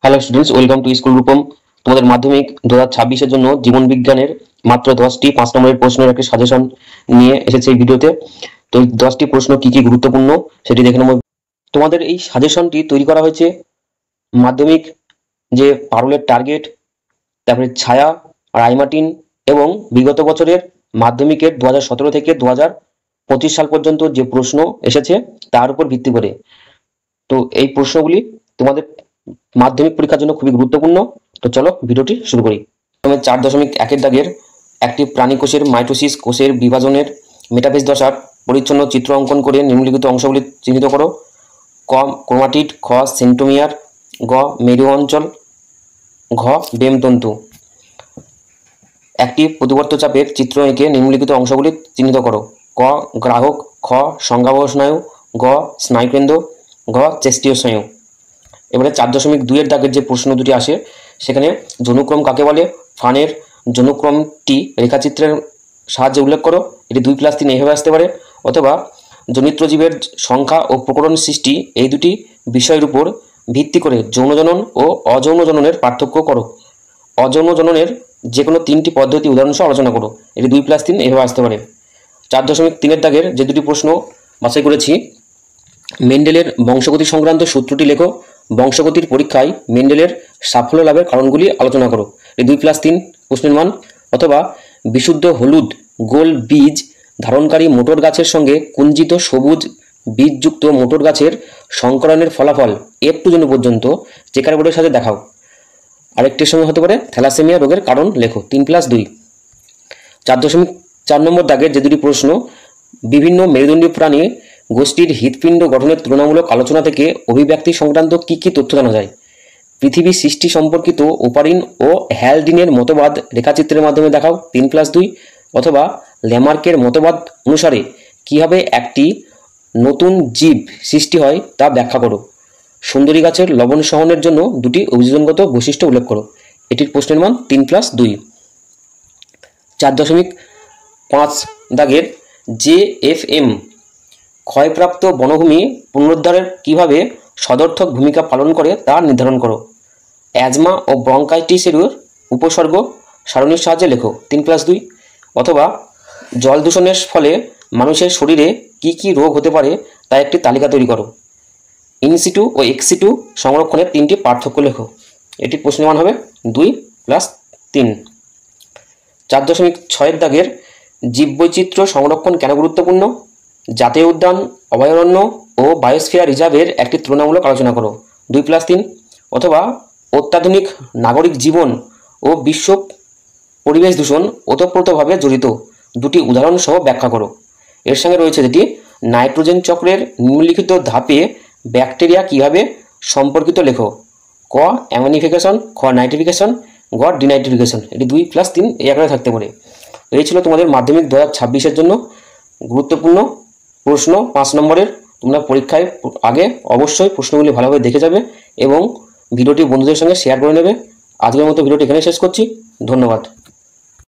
Hello students, welcome to school Rupam. তোমাদের মাধ্যমিক 2026-এর জন্য জীবন বিজ্ঞানের মাত্র 10টি 5 নম্বরের প্রশ্নের একটি সাজেশন নিয়ে এসেছে এই ভিডিওতে। তো এই 10টি প্রশ্ন কি কি গুরুত্বপূর্ণ সেটি দেখে নেব। তোমাদের এই সাজেশনটি তৈরি করা হয়েছে মাধ্যমিক যে পারুলের টার্গেট, তারপরে ছায়া, রাইমার্টিন এবং বিগত বছরের মাধ্যমিকের 2017 থেকে 2025 সাল পর্যন্ত যে প্রশ্ন এসেছে তার উপর ভিত্তি করে। তো এই প্রশ্নগুলি তোমাদের মাধ্যমিক পরীক্ষার জন্য খুবই গুরুত্বপূর্ণ। তো চলো ভিডিওটি শুরু করি। প্রথমে 4.1 দাগের একটি প্রাণী কোষের মাইটোসিস কোষের বিভাজনের মেটাফেজ দশার পরিচ্ছন্ন চিত্র অঙ্কন করে নিম্নলিখিত অংশগুলি চিহ্নিত করো। ক ক্রোমাটিড, খ সেন্টোমিয়ার, গ মেরু অঞ্চল, ঘ বেমতন্তু। একটি প্রতিবর্ত চাপের চিত্র এঁকে নিম্নলিখিত অংশগুলি চিহ্নিত করো। ক গ্রাহক, খ সংজ্ঞাবহ স্নায়ু, গ স্নায়ুকেন্দ্র, ঘ চেষ্টীয় স্নায়ু। এবারে 4.2 দাগের যে প্রশ্ন দুটি আসে সেখানে যৌনক্রম কাকে বলে, ফানের যৌনক্রমটি রেখাচিত্রের সাহায্যে উল্লেখ করো। এটি 2+3 এভাবে আসতে পারে, অথবা জনিত্রজীবের সংখ্যা ও প্রকরণ সৃষ্টি এই দুটি বিষয়ের উপর ভিত্তি করে যৌন জনন ও অযৌন জননের পার্থক্য করো। অযৌন জননের যে কোনো 3টি পদ্ধতি উদাহরণসহ আলোচনা করো। এটি 2+3 এভাবে আসতে পারে। 4.3 দাগের যে দুটি প্রশ্ন বাছাই করেছি, মেন্ডেলের বংশগতি সংক্রান্ত সূত্রটি লেখো। বংশগতির পরীক্ষায় মেন্ডেলের সাফল্য লাভের কারণগুলি আলোচনা করো। এই 2+3 প্রশ্নের মান। অথবা বিশুদ্ধ হলুদ গোল বীজ ধারণকারী মোটর গাছের সঙ্গে কুঞ্চিত সবুজ বীজযুক্ত মোটর গাছের সংকরণের ফলাফল F2 জন পর্যন্ত চেকার বোর্ডের সাথে দেখাও। আরেকটির সঙ্গে হতে পারে থ্যালাসেমিয়া রোগের কারণ লেখো। 3+2। 4.4 নম্বর দাগের যে দুটি প্রশ্ন, বিভিন্ন মেরুদণ্ডী প্রাণী গোষ্ঠীর হৃৎপিণ্ড গঠনের তুলনামূলক আলোচনা থেকে অভিব্যক্তি সংক্রান্ত কি কি তথ্য জানা যায়। পৃথিবী সৃষ্টি সম্পর্কিত ওপারিন ও হ্যালডিনের মতবাদ রেখাচিত্রের মাধ্যমে দেখাও। 3+2। অথবা ল্যামার্কের মতবাদ অনুসারে কিভাবে একটি নতুন জীব সৃষ্টি হয় তা ব্যাখ্যা করো। সুন্দরী গাছের লবণ সহনের জন্য দুটি অভিযোজনগত বৈশিষ্ট্য উল্লেখ করো। এটির প্রশ্নের মান 3+2। 4.5 দাগের JFM ক্ষয়প্রাপ্ত বনভূমি পুনরুদ্ধারের কিভাবে সদর্থক ভূমিকা পালন করে তা নির্ধারণ করো। অ্যাজমা ও ব্রঙ্কাইটিসের উপসর্গ সারণীর সাহায্যে লেখো। 3+2। অথবা জল দূষণের ফলে মানুষের শরীরে কি কি রোগ হতে পারে তা একটি তালিকা তৈরি করো। ইনসিটু ও এক্সিটু সংরক্ষণের 3টি পার্থক্য লেখো। এটির প্রশ্নের মান হবে 2+3। 4.6 দাগের জীববৈচিত্র্য সংরক্ষণ কেন গুরুত্বপূর্ণ। জাতীয় উদ্যান, অভয়ারণ্য ও বায়োস্ফিয়ার রিজার্ভের একটি তুলনামূলক আলোচনা করো। 2+3। অথবা অত্যাধুনিক নাগরিক জীবন ও বিশ্ব পরিবেশ দূষণ ওতপ্রোতভাবে জড়িত দুটি উদাহরণ সহ ব্যাখ্যা করো। এর সঙ্গে রয়েছে যেটি নাইট্রোজেন চক্রের নিম্নলিখিত ধাপে ব্যাকটেরিয়া কিভাবে সম্পর্কিত লেখো। ক অ্যামোনিফিকেশন, খ নাইট্রিফিকেশন, গ ডিনাইট্রিফিকেশন। এটি 2+3 এই আকারে থাকতে পারে। তো এই ছিল তোমাদের মাধ্যমিক 2026-এর জন্য গুরুত্বপূর্ণ প্রশ্ন 5 নম্বরের। তোমরা পরীক্ষায় আগে অবশ্যই প্রশ্নগুলি ভালোভাবে দেখে যাবে এবং ভিডিওটি বন্ধুদের সঙ্গে শেয়ার করে নেবে। আজকের মতো ভিডিওটি এখানে শেষ করছি। ধন্যবাদ।